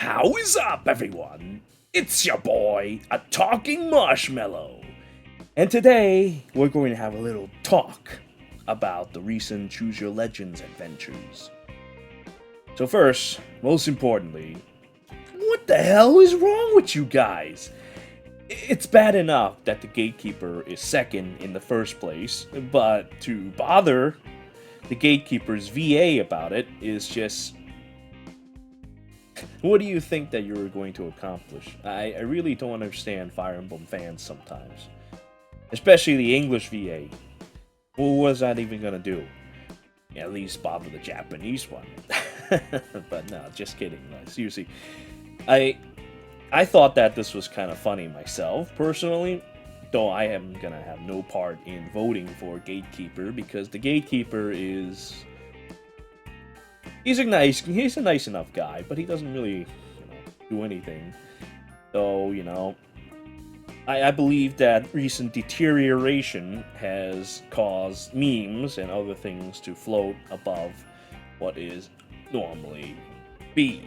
How is up, everyone? It's your boy, a talking marshmallow. And today, we're going to have a little talk about the recent Choose Your Legends adventures. So first, most importantly, what the hell is wrong with you guys? It's bad enough that the Gatekeeper is second in the first place, but to bother the Gatekeeper's VA about it is just... What do you think that you're going to accomplish? I really don't understand Fire Emblem fans sometimes. Especially the English VA. What was that even gonna do? At least bother the Japanese one. But no, just kidding. No, seriously. I thought that this was kind of funny myself, personally. Though I am gonna have no part in voting for Gatekeeper, because the Gatekeeper is... He's a nice enough guy, but he doesn't really, do anything. So, I believe that recent deterioration has caused memes and other things to float above what is normally be.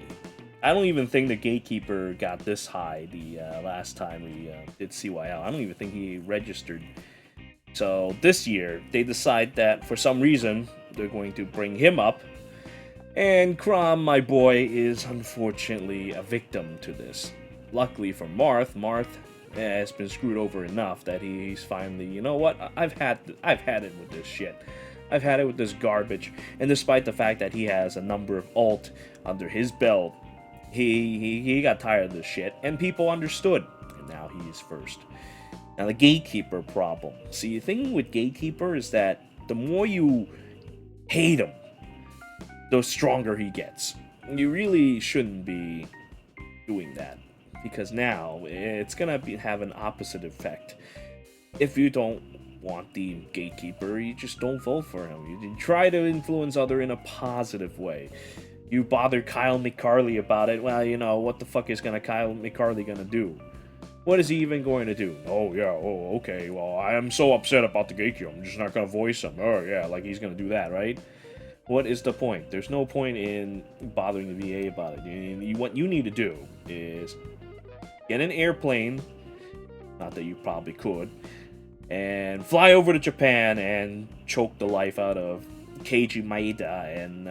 I don't even think the Gatekeeper got this high the last time we did CYL. I don't even think he registered. So this year, they decide that for some reason, they're going to bring him up. And Chrom, my boy, is unfortunately a victim to this. Luckily for Marth has been screwed over enough that he's finally, you know what, I've had it with this shit. I've had it with this garbage. And despite the fact that he has a number of alt under his belt, he got tired of this shit, and people understood. And now he's first. Now the Gatekeeper problem. See, the thing with Gatekeeper is that the more you hate him, the stronger he gets. You really shouldn't be doing that, because now it's gonna have an opposite effect. If you don't want the Gatekeeper, you just don't vote for him. You try to influence other in a positive way. You bother Kyle McCarley about it, well, what the fuck is Kyle McCarley gonna do? What is he even going to do? Oh, yeah, okay, well, I am so upset about the Gatekeeper, I'm just not gonna voice him. Oh, yeah, like he's gonna do that, right? What is the point? There's no point in bothering the VA about it. What you need to do is get an airplane, not that you probably could, and fly over to Japan and choke the life out of Keiji Maeda and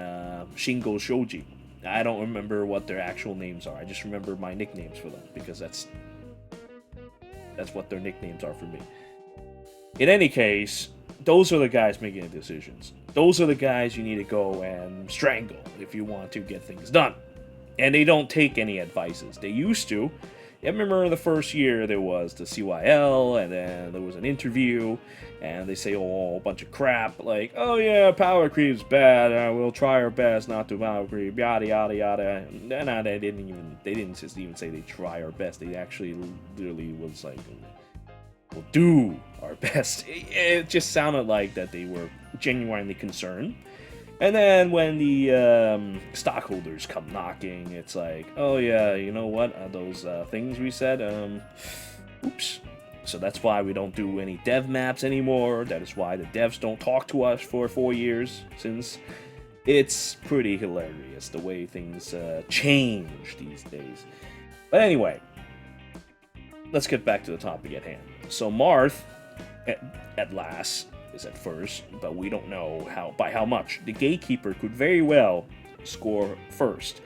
Shingo Shoji. I don't remember what their actual names are. I just remember my nicknames for them, because that's what their nicknames are for me. In any case, those are the guys making the decisions. Those are the guys you need to go and strangle if you want to get things done. And they don't take any advices. They used to. I remember the first year there was the CYL, and then there was an interview, and they say a whole bunch of crap, like, oh yeah, power creep's bad, we'll try our best not to power creep, yada yada yada. No, they didn't just even say they try our best. They actually literally was like, we'll do our best. It just sounded like that they were genuinely concerned. And then when the stockholders come knocking, it's like, oh yeah, you know what, those things we said, oops. So that's why we don't do any dev maps anymore. That is why the devs don't talk to us for 4 years, since it's pretty hilarious the way things change these days. But anyway, let's get back to the topic at hand. So Marth, at last, is at first, but we don't know by how much. The Gatekeeper could very well score first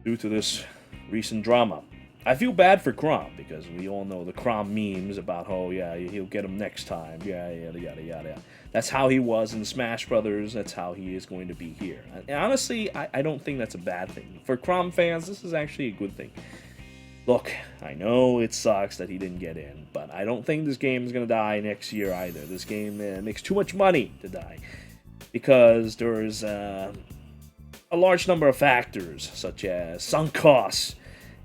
due to this recent drama. I feel bad for Chrom, because we all know the Chrom memes about, oh yeah, he'll get him next time, yada yada yada. That's how he was in Smash Brothers, that's how he is going to be here. And honestly, I don't think that's a bad thing. For Chrom fans, this is actually a good thing. Look, I know it sucks that he didn't get in, but I don't think this game is going to die next year either. This game makes too much money to die, because there's a large number of factors, such as sunk costs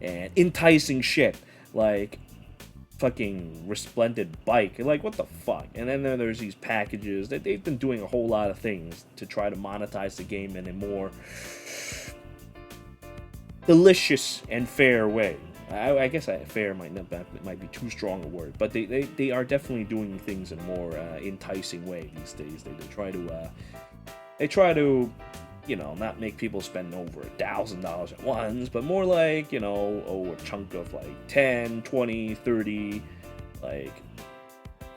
and enticing shit, like fucking resplendent bike. Like, what the fuck? And then there's these packages that they've been doing a whole lot of things to try to monetize the game in a more delicious and fair way. I guess fair might be too strong a word, but they are definitely doing things in a more enticing way these days. They try to you know, not make people spend over $1,000 at once, but more like, you know, a chunk of like 10, 20, 30, like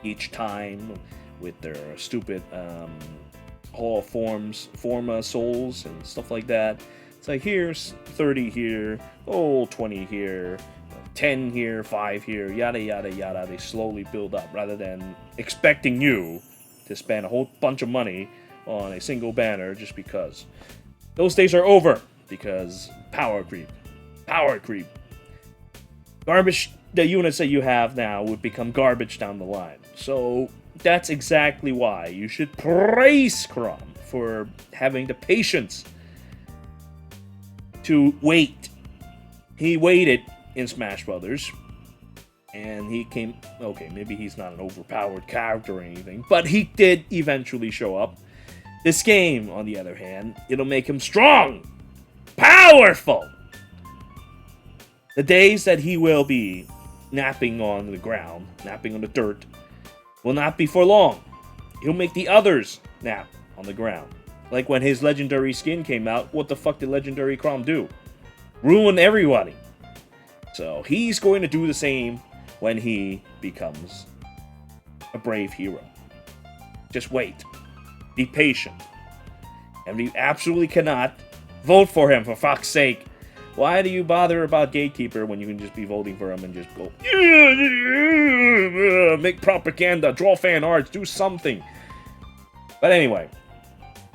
each time with their stupid Hall of Forma souls and stuff like that. It's like, here's 30 here, 20 here, 10 here, 5 here, yada yada yada. They slowly build up rather than expecting you to spend a whole bunch of money on a single banner just because. Those days are over because power creep. Garbage, the units that you have now would become garbage down the line. So that's exactly why you should praise Chrom for having the patience to wait. He waited in Smash Brothers, and he came. Okay, maybe he's not an overpowered character or anything, but he did eventually show up. This game, on the other hand, it'll make him strong, powerful. The days that he will be napping on the ground, napping on the dirt, will not be for long. He'll make the others nap on the ground. Like when his legendary skin came out, what the fuck did legendary Chrom do? Ruin everybody. So he's going to do the same when he becomes a brave hero. Just wait. Be patient. And we absolutely cannot vote for him, for fuck's sake. Why do you bother about Gatekeeper when you can just be voting for him and just go, make propaganda, draw fan arts, do something. But anyway,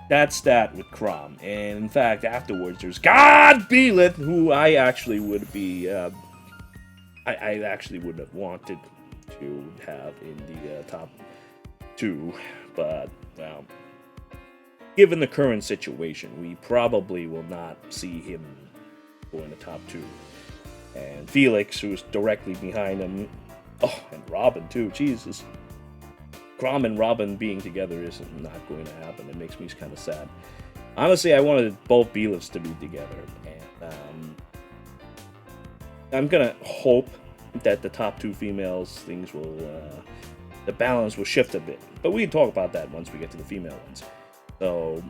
that's that with Chrom. And in fact, afterwards, there's God Beelith, who I actually would be, I actually would have wanted to have in the top 2. But, well, given the current situation, we probably will not see him go in the top 2. And Felix, who's directly behind him, and Robin too, Jesus. Chrom and Robin being together is not going to happen. It makes me kind of sad. Honestly, I wanted both Beeliths to be together, and I'm gonna hope that the top 2 females things will, the balance will shift a bit. But we can talk about that once we get to the female ones. So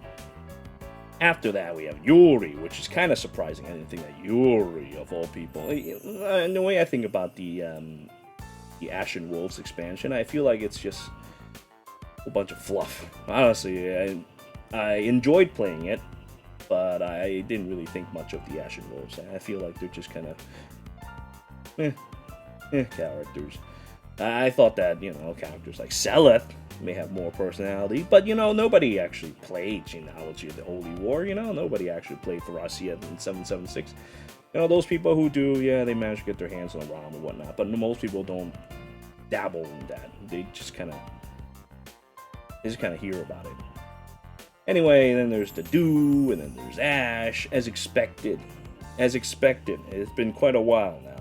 after that, we have Yuri, which is kind of surprising. I didn't think that Yuri, of all people, and the way I think about the Ashen Wolves expansion, I feel like it's just a bunch of fluff. Honestly, I enjoyed playing it, but I didn't really think much of the Ashen Wolves. I feel like they're just kind of characters. I thought that, you know, characters like Seleth may have more personality, but, you know, nobody actually played Genealogy of the Holy War, you know, nobody actually played Thracia in 776. You know, those people who do, yeah, they manage to get their hands on a ROM and whatnot, but most people don't dabble in that. They just kind of hear about it. Anyway, then there's the Dew, and then there's Ash, as expected. It's been quite a while now.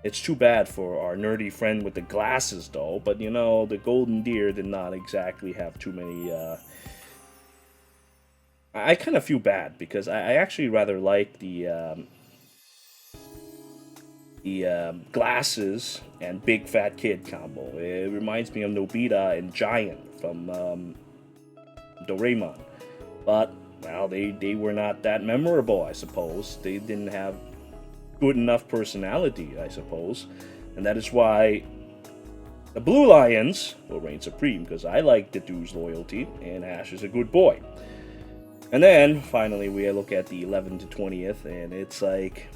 It's too bad for our nerdy friend with the glasses, though, but, you know, the Golden Deer did not exactly have too many, I kind of feel bad, because I actually rather like the glasses and big fat kid combo. It reminds me of Nobita and Giant from Doraemon. But, well, they were not that memorable, I suppose. They didn't have good enough personality, I suppose. And that is why the Blue Lions will reign supreme, because I like the Dew's loyalty, and Ash is a good boy. And then, finally, we look at the 11th to 20th, and it's like,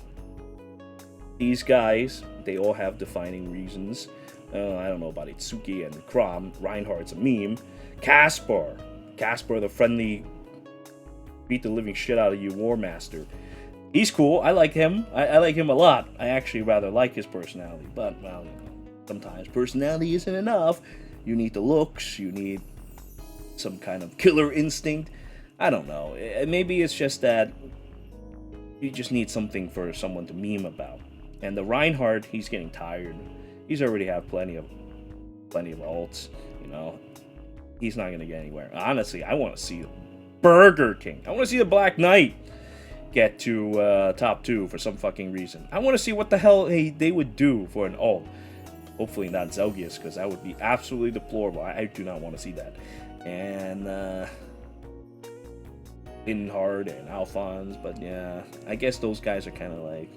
these guys, they all have defining reasons. I don't know about Itsuki and Chrom. Reinhardt's a meme. Caspar, the friendly, beat the living shit out of you War Master. He's cool. I like him. I like him a lot. I actually rather like his personality. But, well, you know, sometimes personality isn't enough. You need the looks. You need some kind of killer instinct. I don't know. Maybe it's just that you just need something for someone to meme about. And the Reinhardt, he's getting tired. He's already have plenty of ults. You know, he's not gonna get anywhere. Honestly, I want to see Burger King. I want to see the Black Knight get to top 2 for some fucking reason. I want to see what the hell they would do for an ult. Hopefully not Zelgius, because that would be absolutely deplorable. I do not want to see that. And Linhard and Alphonse, but yeah, I guess those guys are kind of like,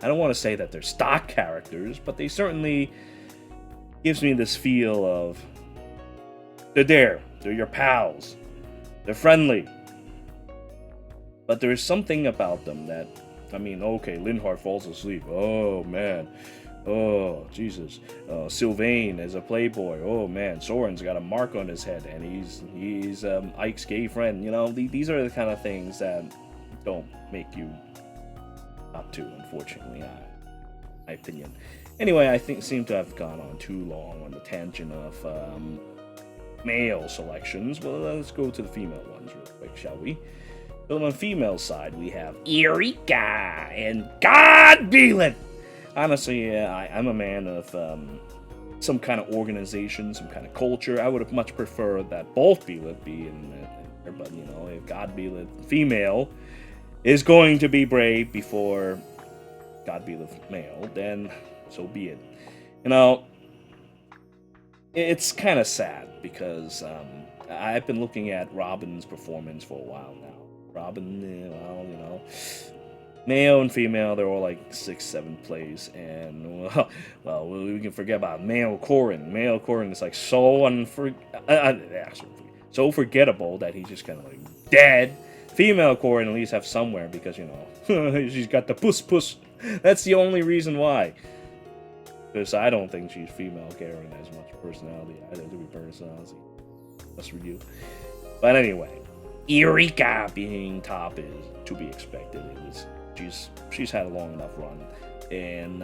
I don't want to say that they're stock characters, but they certainly gives me this feel of they're there, they're your pals, they're friendly, but there's something about them that, I mean, okay, Linhard falls asleep, oh man, oh Jesus, Sylvain is a playboy, oh man, Soren's got a mark on his head, and he's Ike's gay friend, you know, these are the kind of things that don't make you top 2, unfortunately, in my opinion. Anyway, I think seem to have gone on too long on the tangent of male selections. Well, let's go to the female ones real quick, shall we? So on the female side, we have Eureka and God Beelan. Honestly, I'm a man of some kind of organization, some kind of culture. I would have much preferred that both Beelan be in there, but you know, if God Beelan female is going to be brave before God Beelan male, then so be it. You know, it's kind of sad because I've been looking at Robin's performance for a while now. Robin, well, you know, male and female, they're all like 6-7 plays, and well, we can forget about male Corin. Male Corin is like so so forgettable that he's just kind of like dead. Female Corin at least have somewhere because, you know, she's got the puss. That's the only reason why. Because I don't think she's female Karen has much personality. I don't do personality. That's for you. But anyway, Eureka being top is to be expected. She's had a long enough run, and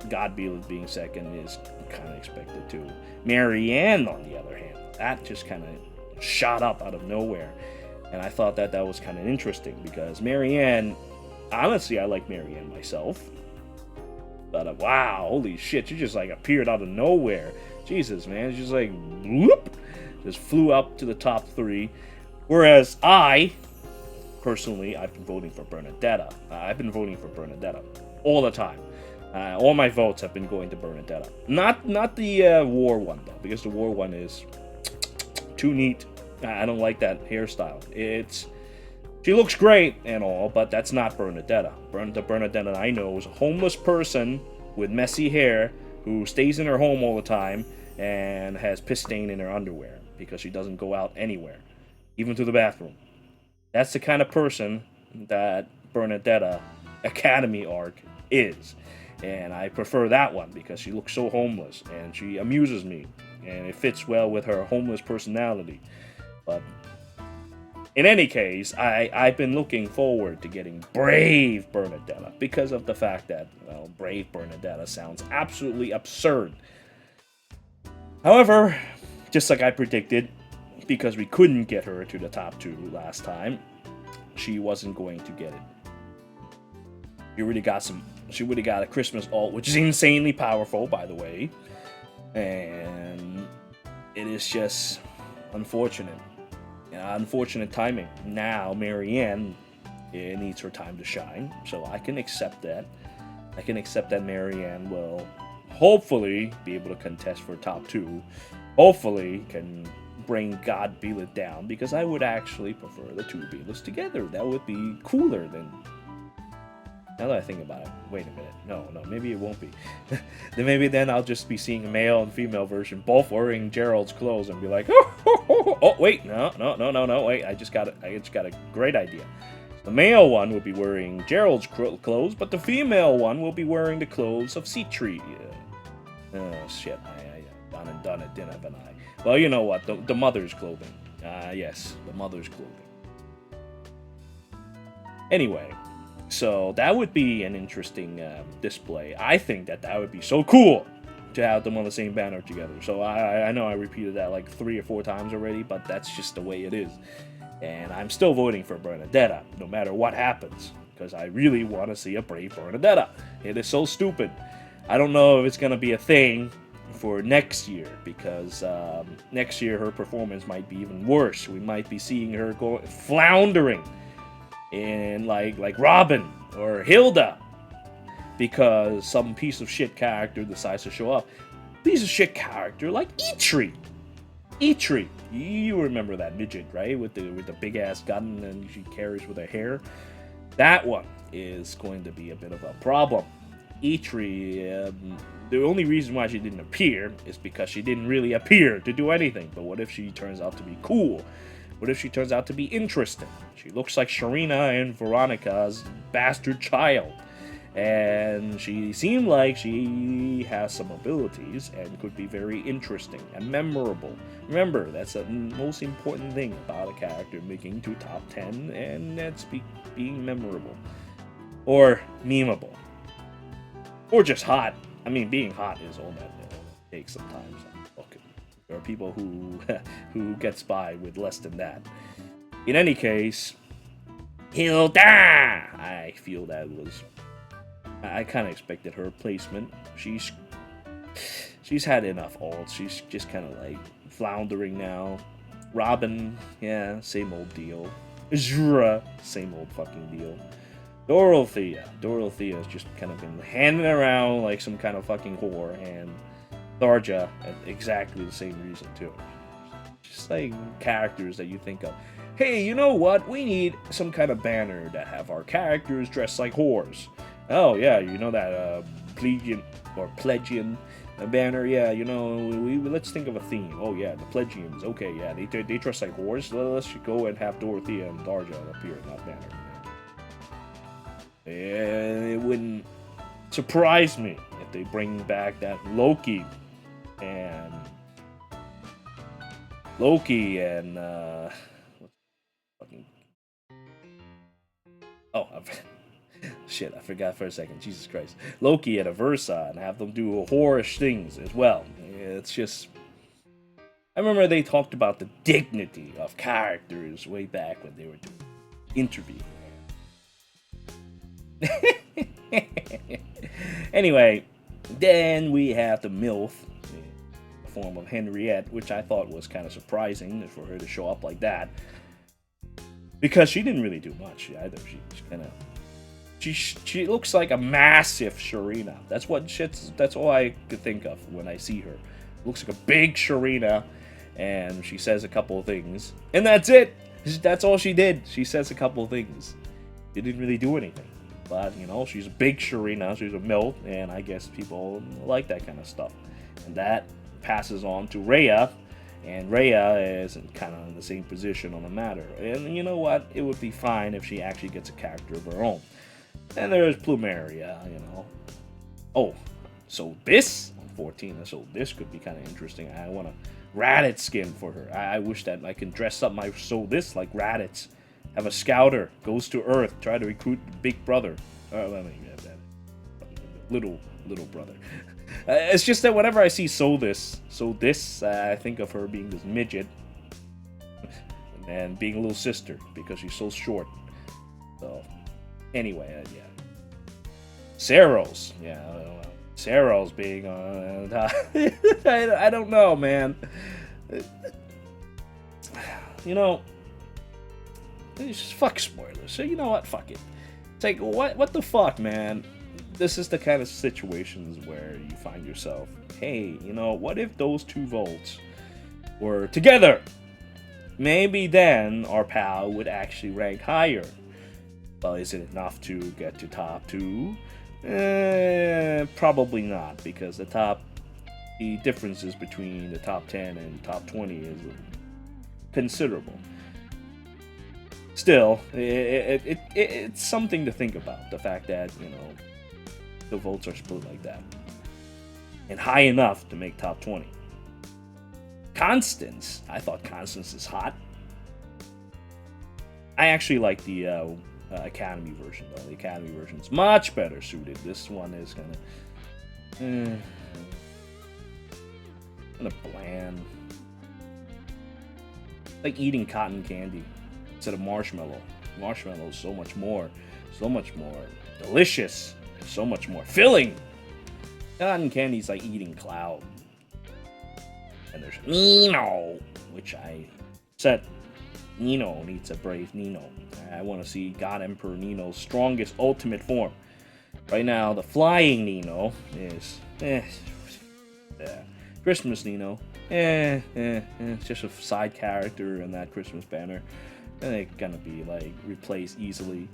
Godbeal being second is kind of expected too. Marianne, on the other hand, that just kind of shot up out of nowhere, and I thought that was kind of interesting because Marianne, honestly, I like Marianne myself. But wow, holy shit, she just like appeared out of nowhere. Jesus, man, she's just like, whoop, just flew up to the top 3. Whereas I, personally, I've been voting for Bernadette. I've been voting for Bernadette all the time. All my votes have been going to Bernadette. Not the war one, though, because the war one is too neat. I don't like that hairstyle. She looks great and all, but that's not Bernadette. The Bernadette I know is a homeless person with messy hair who stays in her home all the time and has piss stain in her underwear because she doesn't go out anywhere, even to the bathroom. That's the kind of person that Bernadette Academy arc is. And I prefer that one because she looks so homeless and she amuses me and it fits well with her homeless personality. But in any case, I've been looking forward to getting Brave Bernadette because of the fact that, well, Brave Bernadette sounds absolutely absurd. However, just like I predicted, because we couldn't get her to the top 2 last time, she wasn't going to get it. She really got a Christmas alt, which is insanely powerful, by the way. And it is just unfortunate. Unfortunate timing. Now Marianne needs her time to shine, so I can accept that. I can accept that Marianne will hopefully be able to contest for top 2. Hopefully can bring God Beelit down, because I would actually prefer the 2 Beelits together. That would be cooler than... Now that I think about it, wait a minute. No, maybe it won't be. Then I'll just be seeing a male and female version, both wearing Gerald's clothes, and be like, oh, wait, no, wait, I just got a great idea. The male one will be wearing Gerald's clothes, but the female one will be wearing the clothes of Itri. Oh shit, I done it, didn't I? Well, you know what? The mother's clothing. Yes, the mother's clothing. Anyway. So that would be an interesting display. I think that would be so cool to have them on the same banner together. So I know I repeated that like 3 or 4 times already, but that's just the way it is. And I'm still voting for Bernadette, no matter what happens, because I really want to see a brave Bernadette. It is so stupid. I don't know if it's going to be a thing for next year, because next year her performance might be even worse. We might be seeing her floundering in like Robin or Hilda, because some piece of shit character decides to show up. Piece of shit character like Itri. Itri, you remember that midget, right? With the big ass gun and she carries with her hair. That one is going to be a bit of a problem. Itri, the only reason why she didn't appear is because she didn't really appear to do anything. But what if she turns out to be cool? What if she turns out to be interesting? She looks like Sharina and Veronica's bastard child. And she seemed like she has some abilities and could be very interesting and memorable. Remember, that's the most important thing about a character making to top 10, and that's being memorable. Or memeable. Or just hot. I mean, being hot is all that it takes sometimes. Look, there are people who gets by with less than that. In any case, Hilda! I feel that was... I kind of expected her placement. She's had enough alts. She's just kind of like floundering now. Robin, yeah, same old deal. Azura, same old fucking deal. Dorothea's just kind of been handing around like some kind of fucking whore, and Tharja, exactly the same reason too. Just like characters that you think of. Hey, you know what? We need some kind of banner that have our characters dressed like whores. Oh yeah, you know that Pledgian banner. Yeah, you know, let's think of a theme. Oh yeah, the Pledgians. Okay, yeah, they dress like whores. Let's go and have Dorothea and Tharja appear in that banner. And it wouldn't surprise me if they bring back that Loki and fucking shit, I forgot for a second. Jesus Christ. Loki at a Versa and have them do whorish things as well. It's just... I remember they talked about the dignity of characters way back when they were doing interview. Anyway, then we have the MILF, in the form of Henriette, which I thought was kind of surprising for her to show up like that. Because she didn't really do much either. She's kind of... She looks like a massive Sharina. That's all I could think of when I see her. Looks like a big Sharina, and she says a couple of things, and that's it. That's all she did. She says a couple of things. She didn't really do anything. But you know, she's a big Sharina. She's a MILF, and I guess people like that kind of stuff. And that passes on to Rhea, and Rhea is kind of in the same position on the matter. And you know what? It would be fine if she actually gets a character of her own. And there's Plumeria, you know. Oh, so this 14, so this could be kind of interesting. I want a Raditz skin for her. I wish that I can dress up my so this like Raditz. Have a scouter, goes to Earth, try to recruit the big brother. Little brother. It's just that whenever I see this, I think of her being this midget and being a little sister because she's so short. So. Anyway, yeah. Saros, yeah, Saros being on I don't know, man. You know, it's just fuck spoilers. So you know what? Fuck it. It's like what the fuck, man? This is the kind of situations where you find yourself, hey, you know, what if those two votes were together? Maybe then our pal would actually rank higher. Well, is it enough to get to top 2? Probably not, because the differences between the top 10 and top 20 is considerable. Still, it's something to think about, the fact that, you know, the votes are split like that. And high enough to make top 20. Constance, I thought Constance is hot. I actually like the Academy version, though. The Academy version is much better suited. This one is kind of bland. Like eating cotton candy instead of marshmallow. Marshmallow is so much more delicious, so much more filling. Cotton candy is like eating cloud. And there's Nino, which I said Nino needs a brave Nino. I want to see God Emperor Nino's strongest ultimate form. Right now, the flying Nino is Christmas Nino, it's just a side character in that Christmas banner. And they're gonna be like replaced easily.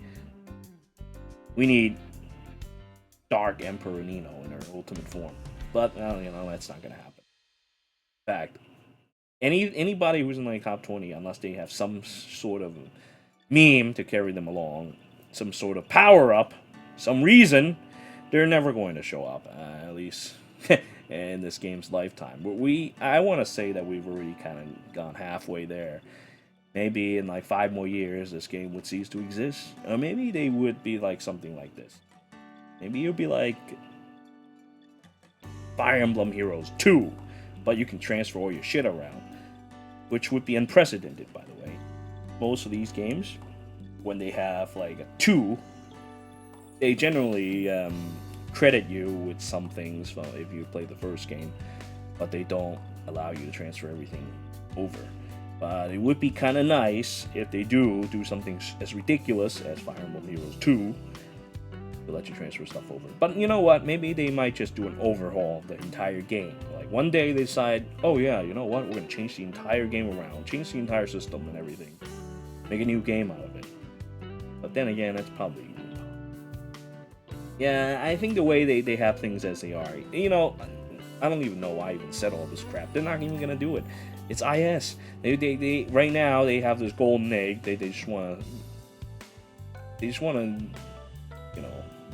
We need Dark Emperor Nino in her ultimate form, but that's not gonna happen. In fact, anybody who's in like top 20, unless they have some sort of meme to carry them along, some sort of power up, some reason, they're never going to show up. At least in this game's lifetime. I want to say that we've already kind of gone halfway there. Maybe in like 5 more years, this game would cease to exist, or maybe they would be like something like this. Maybe it would be like Fire Emblem Heroes 2, but you can transfer all your shit around, which would be unprecedented, by the way. Most of these games, when they have like a 2, they generally credit you with some things if you play the first game, but they don't allow you to transfer everything over. But it would be kind of nice if they do something as ridiculous as Fire Emblem Heroes 2 to let you transfer stuff over. But you know what? Maybe they might just do an overhaul of the entire game. Like one day they decide, oh yeah, you know what? We're going to change the entire game around, change the entire system and everything. Make a new game out of it. But then again, that's probably... Yeah, I think the way they have things as they are, I don't even know why I even said all this crap. They're not even gonna do it. It's IS. They right now they have this golden egg. They just wanna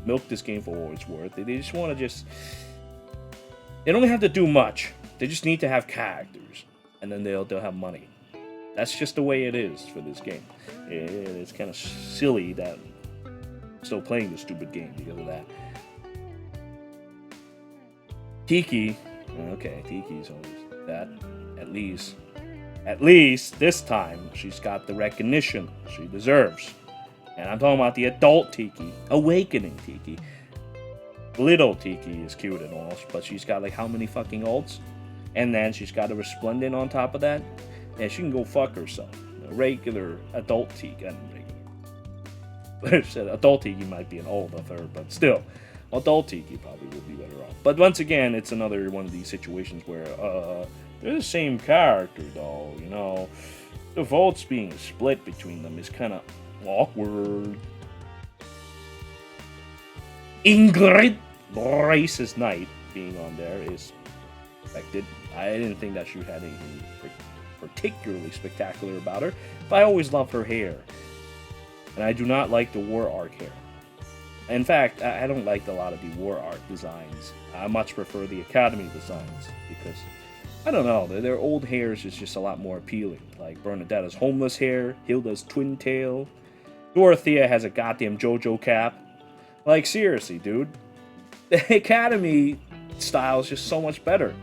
milk this game for what it's worth. They just wanna they don't have to do much. They just need to have characters, and then they'll have money. That's just the way it is for this game. It's kind of silly that I'm still playing this stupid game because of that. Tiki, okay, Tiki's always that. At least this time she's got the recognition she deserves. And I'm talking about the adult Tiki, awakening Tiki. Little Tiki is cute and all, but she's got like how many fucking ults? And then she's got a resplendent on top of that. Yeah, she can go fuck herself. A regular adult Tiki, adult Tiki might be an old of her, but still, adult Tiki probably would be better off. But once again, it's another one of these situations where they're the same character, though. The votes being split between them is kind of awkward. Ingrid, racist knight, being on there is expected. I didn't think that she had anything particularly spectacular about her, but I always loved her hair. And I do not like the War Arc hair. In fact, I don't like a lot of the War Arc designs. I much prefer the Academy designs because, I don't know, their old hairs is just a lot more appealing. Like Bernadetta's homeless hair, Hilda's twin tail, Dorothea has a goddamn JoJo cap. Like, seriously, dude. The Academy style is just so much better.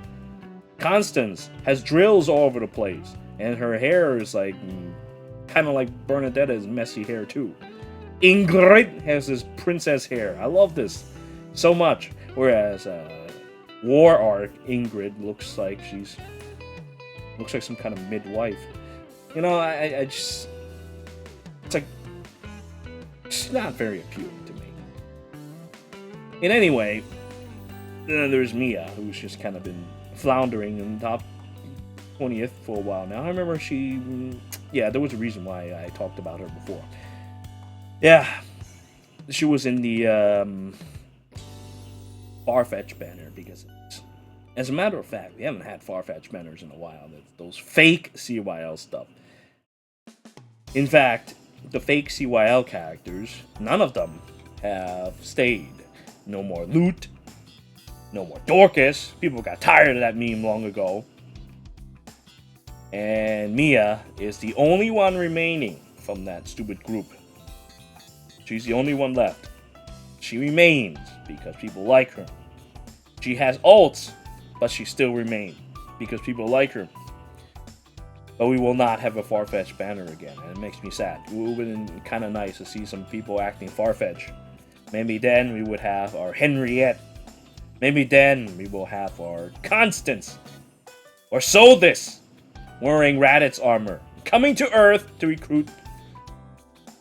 Constance has drills all over the place, and her hair is like kind of like Bernadetta's messy hair too. Ingrid has this princess hair. I love this so much. Whereas War Arc Ingrid looks like some kind of midwife. I just, it's like, it's not very appealing to me. And anyway, there's Mia, who's just kind of been floundering in the top 20th for a while now. I remember there was a reason why I talked about her before. Yeah, she was in the Farfetch banner because as a matter of fact, we haven't had Farfetch banners in a while. Those fake CYL stuff. In fact, the fake CYL characters, none of them have stayed. No more Loot. No more Dorcas. People got tired of that meme long ago. And Mia is the only one remaining from that stupid group. She's the only one left. She remains because people like her. She has ults, but she still remains because people like her. But we will not have a Farfetch banner again, and it makes me sad. It would have been kind of nice to see some people acting Farfetch. Maybe then we would have our Henriette. Maybe then we will have our Constance. Or Soldis, wearing Raditz armor, coming to Earth to recruit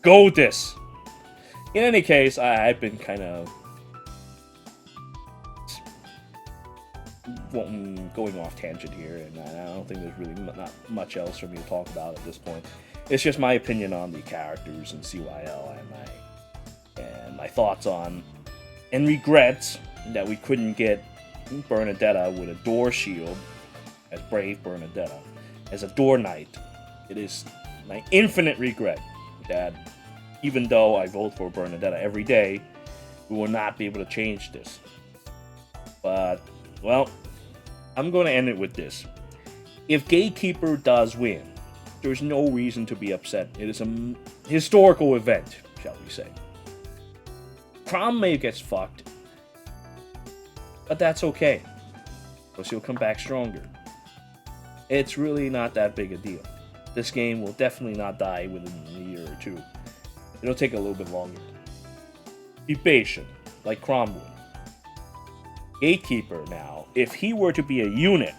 Goldis. In any case, I've been kind of going off tangent here, and I don't think there's really not much else for me to talk about at this point. It's just my opinion on the characters in CYL and my thoughts on and regrets that we couldn't get Bernadette with a door shield as Brave Bernadette as a door knight. It is my infinite regret that even though I vote for Bernadette every day, we will not be able to change this. But, well, I'm going to end it with this. If Gatekeeper does win, there's no reason to be upset. It is a historical event, shall we say. Chrom may get fucked, but that's okay, because he'll come back stronger. It's really not that big a deal. This game will definitely not die within a year or two. It'll take a little bit longer. Be patient, like Chrom would. Gatekeeper now, if he were to be a unit,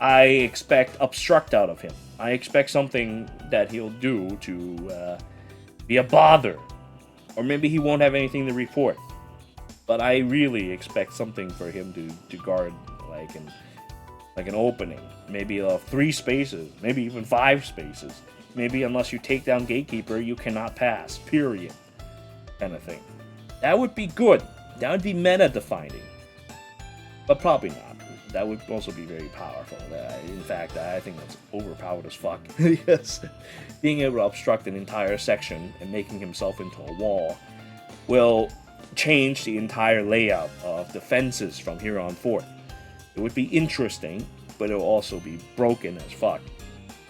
I expect obstruct out of him. I expect something that he'll do to be a bother. Or maybe he won't have anything to report. But I really expect something for him to guard, like an opening. Maybe 3 spaces, maybe even 5 spaces. Maybe unless you take down Gatekeeper, you cannot pass, period. Kind of thing. That would be good. That would be meta-defining. But probably not. That would also be very powerful. In fact, I think that's overpowered as fuck. Yes. Being able to obstruct an entire section and making himself into a wall will change the entire layout of the fences from here on forth. It would be interesting, but it will also be broken as fuck.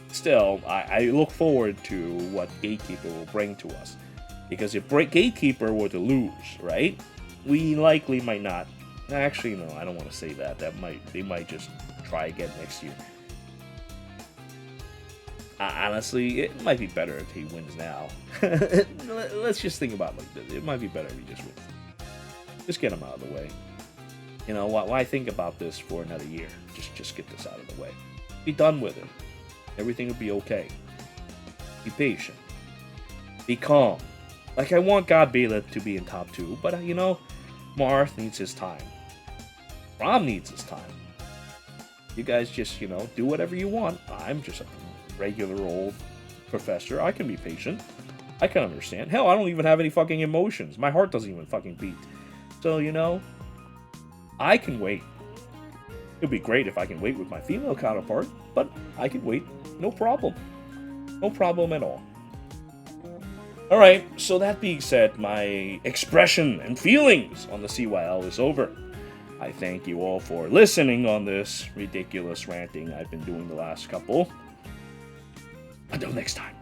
Still, I look forward to what Gatekeeper will bring to us. Because if Gatekeeper were to lose, right, we likely might not. Actually, no, I don't want to say that. They might just try again next year. Honestly, it might be better if he wins now. Let's just think about it like this. It might be better if he just wins. Just get him out of the way. You know, why think about this for another year? Just get this out of the way. Be done with it. Everything will be okay. Be patient. Be calm. Like, I want God Bailiff to be in top 2, but, you know, Marth needs his time. Chrom needs his time. You guys just, you know, do whatever you want. I'm just a regular old professor. I can be patient. I can understand. Hell, I don't even have any fucking emotions. My heart doesn't even fucking beat. So, you know, I can wait. It'd be great if I can wait with my female counterpart, but I can wait. No problem. No problem at all. Alright, so that being said, my expression and feelings on the CYL is over. I thank you all for listening on this ridiculous ranting I've been doing the last couple. Until next time.